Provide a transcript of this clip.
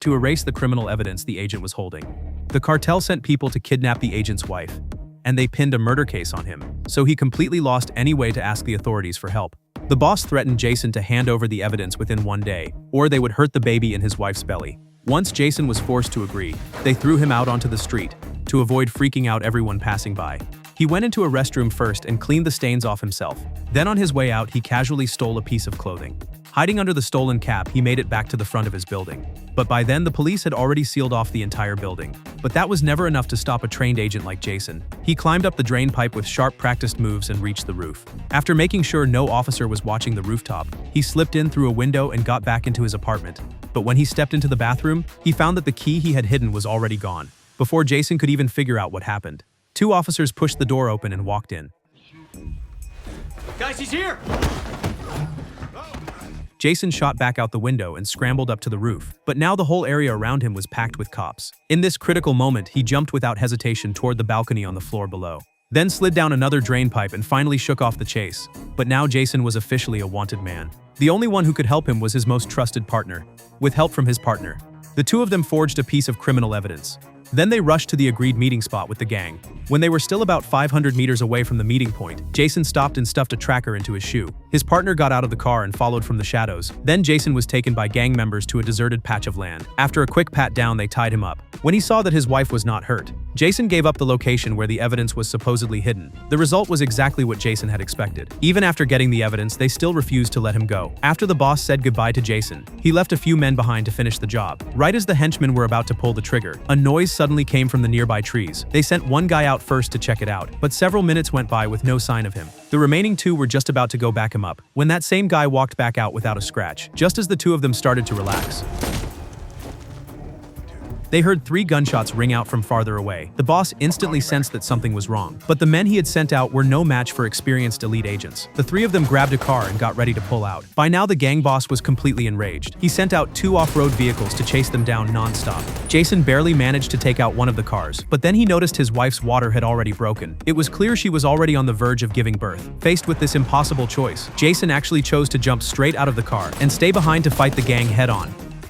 to erase the criminal evidence the agent was holding. The cartel sent people to kidnap the agent's wife, and they pinned a murder case on him, so he completely lost any way to ask the authorities for help. The boss threatened Jason to hand over the evidence within 1 day, or they would hurt the baby in his wife's belly. Once Jason was forced to agree, they threw him out onto the street to avoid freaking out everyone passing by. He went into a restroom first and cleaned the stains off himself. Then on his way out, he casually stole a piece of clothing. Hiding under the stolen cap, he made it back to the front of his building. But by then, the police had already sealed off the entire building. But that was never enough to stop a trained agent like Jason. He climbed up the drain pipe with sharp practiced moves and reached the roof. After making sure no officer was watching the rooftop, he slipped in through a window and got back into his apartment. But when he stepped into the bathroom, he found that the key he had hidden was already gone. Before Jason could even figure out what happened, 2 officers pushed the door open and walked in. Guys, he's here! Jason shot back out the window and scrambled up to the roof, but now the whole area around him was packed with cops. In this critical moment, he jumped without hesitation toward the balcony on the floor below, then slid down another drain pipe and finally shook off the chase. But now Jason was officially a wanted man. The only one who could help him was his most trusted partner, with help from his partner. The two of them forged a piece of criminal evidence. Then they rushed to the agreed meeting spot with the gang. When they were still about 500 meters away from the meeting point, Jason stopped and stuffed a tracker into his shoe. His partner got out of the car and followed from the shadows. Then Jason was taken by gang members to a deserted patch of land. After a quick pat down, they tied him up. When he saw that his wife was not hurt, Jason gave up the location where the evidence was supposedly hidden. The result was exactly what Jason had expected. Even after getting the evidence, they still refused to let him go. After the boss said goodbye to Jason, he left a few men behind to finish the job. Right as the henchmen were about to pull the trigger, a noise suddenly came from the nearby trees. They sent one guy out first to check it out, but several minutes went by with no sign of him. The remaining 2 were just about to go back him up, when that same guy walked back out without a scratch, just as the 2 of them started to relax. They heard 3 gunshots ring out from farther away. The boss instantly sensed that something was wrong, but the men he had sent out were no match for experienced elite agents. The 3 of them grabbed a car and got ready to pull out. By now, the gang boss was completely enraged. He sent out 2 off-road vehicles to chase them down non-stop. Jason barely managed to take out one of the cars, but then he noticed his wife's water had already broken. It was clear she was already on the verge of giving birth. Faced with this impossible choice, Jason actually chose to jump straight out of the car and stay behind to fight the gang head-on.